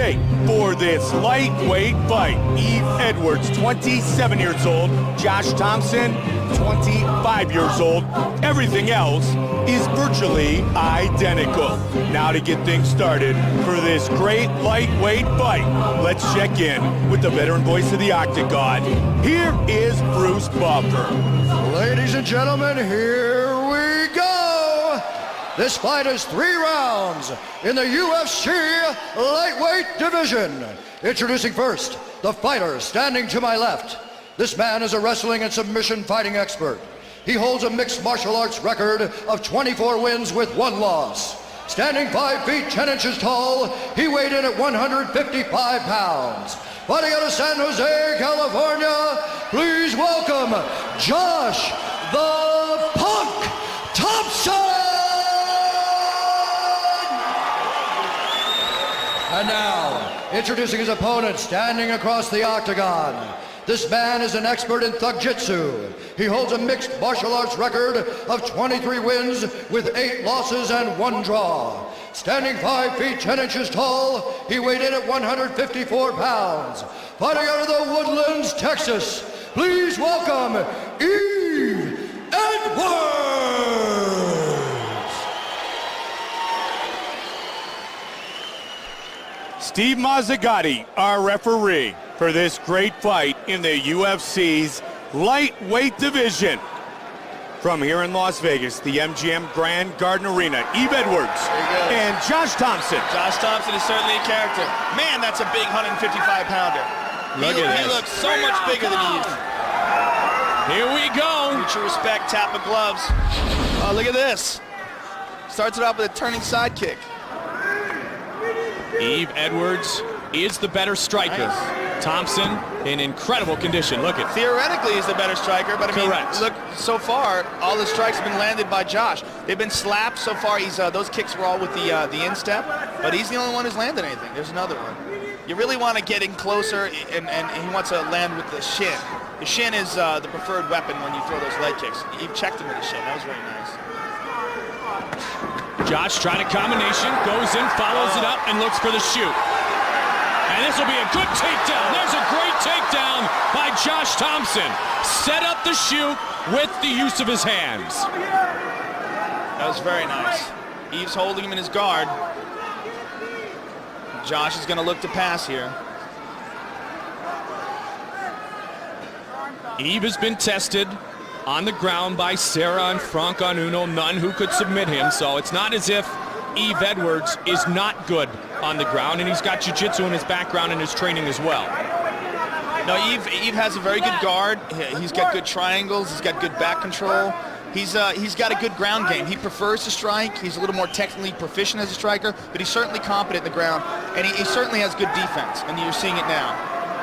weight for this lightweight fight. Yves Edwards, 27 years old. Josh Thompson, 25 years old. Everything else is virtually identical. Now to get things started for this great lightweight fight, let's check in with the veteran voice of the Octagon. Here is Bruce Buffer. Ladies and gentlemen, here we go. This fight is 3 rounds in the UFC lightweight division. Introducing first, the fighter standing to my left. This man is a wrestling and submission fighting expert. He holds a mixed martial arts record of 24 wins with 1 loss. Standing 5 feet 10 inches tall, he weighed in at 155 pounds. Fighting out of San Jose, California, please welcome Josh the Punk Thompson! And now, introducing his opponent standing across the octagon. This man is an expert in Thug-Jitsu. He holds a mixed martial arts record of 23 wins with 8 losses and 1 draw. Standing 5 feet 10 inches tall, he weighed in at 154 pounds. Fighting out of the Woodlands, Texas, please welcome Yves Edwards! Steve Mazzagatti, our referee for this great fight in the UFC's lightweight division. From here in Las Vegas, the MGM Grand Garden Arena, Yves Edwards and Josh Thompson. Josh Thompson is certainly a character. Man, that's a big 155-pounder. He looks so much bigger than Yves. Here we go. Mutual respect, tap of gloves. Oh, look at this. Starts it off with a turning side kick. Yves Edwards is the better striker. Nice. Thompson in incredible condition. Look at. Theoretically, he's the better striker, but I mean, correct. Look, so far, all the strikes have been landed by Josh. They've been slapped so far. He's those kicks were all with the instep, but he's the only one who's landed anything. There's another one. You really want to get in closer, and he wants to land with the shin. The shin is the preferred weapon when you throw those leg kicks. You checked him with the shin. That was very nice. Josh trying a combination, goes in, follows it up, and looks for the shoot. And this will be a good takedown. There's a great takedown by Josh Thompson. Set up the shoot with the use of his hands. That was very nice. Yves holding him in his guard. Josh is going to look to pass here. Yves has been tested on the ground by Serra and Franco Uno, none who could submit him, so it's not as if Yves Edwards is not good on the ground, and he's got jiu-jitsu in his background and his training as well. No, Yves has a very good guard. He's got good triangles. He's got good back control. He's got a good ground game. He prefers to strike. He's a little more technically proficient as a striker, but he's certainly competent in the ground, and he certainly has good defense, and you're seeing it now.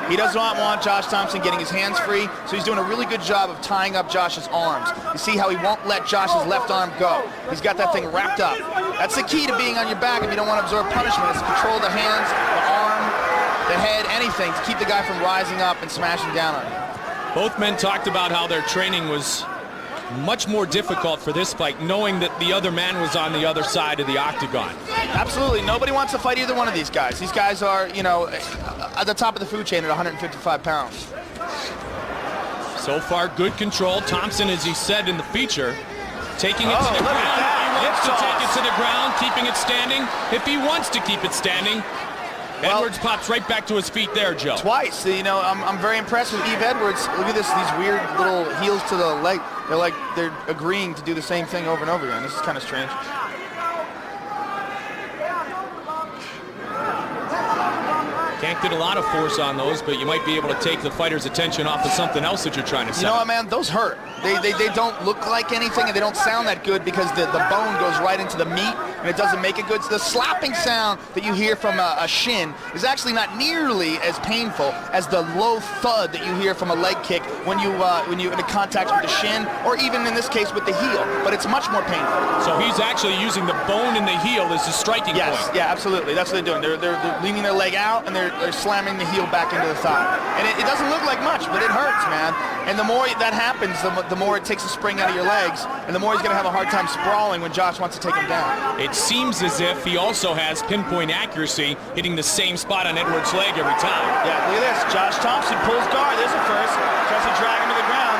He does not want Josh Thompson getting his hands free, so he's doing a really good job of tying up Josh's arms. You see how he won't let Josh's left arm go. He's got that thing wrapped up. That's the key to being on your back if you don't want to absorb punishment, is to control the hands, the arm, the head, anything to keep the guy from rising up and smashing down on you. Both men talked about how their training was much more difficult for this fight, knowing that the other man was on the other side of the octagon. Absolutely. Nobody wants to fight either one of these guys. These guys are, you know, at the top of the food chain at 155 pounds. So far, good control. Thompson, as he said in the feature, taking it to the ground. He wants to take it to the ground, keeping it standing. If he wants to keep it standing, Edwards pops right back to his feet there, Joe. Twice. You know, I'm very impressed with Yves Edwards. Look at this, these weird little heels to the leg. They're agreeing to do the same thing over and over again. This is kind of strange. Can't get a lot of force on those, but you might be able to take the fighter's attention off of something else that you're trying to set. You know what, man? Those hurt. They don't look like anything, and they don't sound that good because the bone goes right into the meat, and it doesn't make it good. So the slapping sound that you hear from a shin is actually not nearly as painful as the low thud that you hear from a leg kick when you in contact with the shin, or even in this case with the heel. But it's much more painful. So he's actually using the bone in the heel as the striking point. Yes, yeah, absolutely. That's what they're doing. They're leaning their leg out, and they're slamming the heel back into the thigh. And it doesn't look like much, but it hurts, man. And the more that happens, the more it takes a spring out of your legs, and the more he's going to have a hard time sprawling when Josh wants to take him down. It seems as if he also has pinpoint accuracy, hitting the same spot on Edwards' leg every time. Yeah, look at this. Josh Thompson pulls guard. There's a first. Tries to drag him to the ground.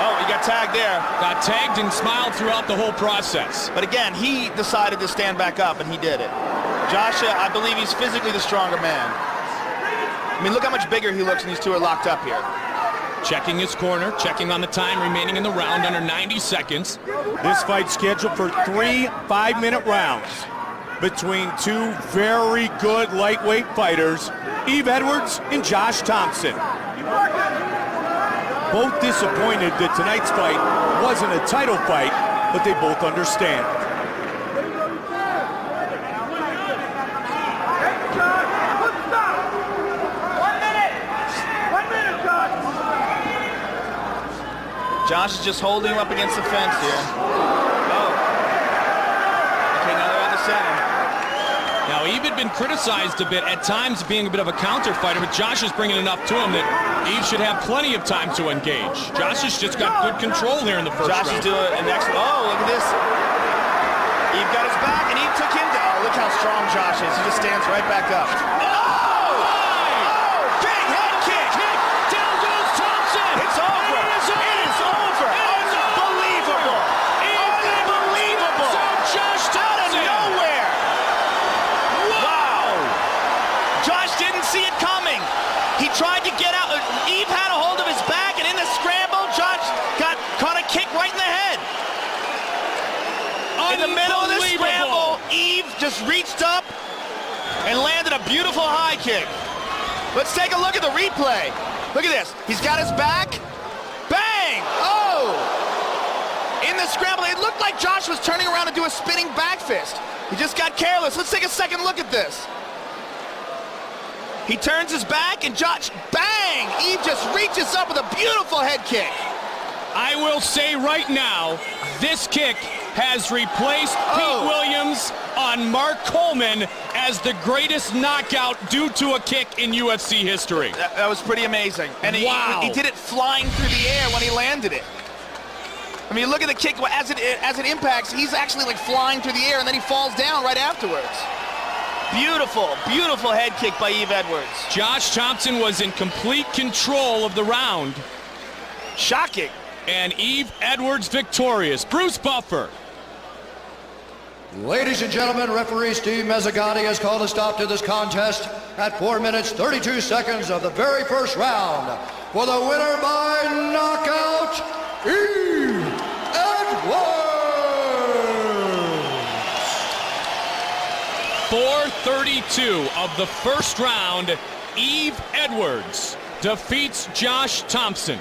Oh, he got tagged there. Got tagged and smiled throughout the whole process. But again, he decided to stand back up, and he did it. Josh, I believe he's physically the stronger man. I mean, look how much bigger he looks when these two are locked up here. Checking his corner, checking on the time remaining in the round, under 90 seconds. This fight's scheduled for 3 5-minute rounds between two very good lightweight fighters, Yves Edwards and Josh Thompson. Both disappointed that tonight's fight wasn't a title fight, but they both understand. Josh is just holding him up against the fence here. Oh. Okay, now they're on the center. Now, Yves had been criticized a bit, at times being a bit of a counter fighter, but Josh is bringing enough to him that Yves should have plenty of time to engage. Josh has just got good control here in the first round. Josh is doing an excellent. Oh, look at this. Yves got his back, and Yves took him down. Oh, look how strong Josh is. He just stands right back up. See it coming. He tried to get out. Yves had a hold of his back, and in the scramble, Josh caught a kick right in the head. In the middle of the scramble, Yves just reached up and landed a beautiful high kick. Let's take a look at the replay. Look at this. He's got his back. Bang! Oh! In the scramble, it looked like Josh was turning around to do a spinning back fist. He just got careless. Let's take a second look at this. He turns his back, and Josh, bang! Yves just reaches up with a beautiful head kick. I will say right now, this kick has replaced Pete Williams on Mark Coleman as the greatest knockout due to a kick in UFC history. That was pretty amazing. And wow. He did it flying through the air when he landed it. I mean, look at the kick. As it impacts, he's actually like flying through the air, and then he falls down right afterwards. Beautiful, beautiful head kick by Yves Edwards. Josh Thompson was in complete control of the round. Shocking. And Yves Edwards victorious. Bruce Buffer. Ladies and gentlemen, referee Steve Mezzagani has called a stop to this contest at 4 minutes 32 seconds of the very first round. For the winner by knockout, Yves Edwards. 4:32 of the first round, Yves Edwards defeats Josh Thompson.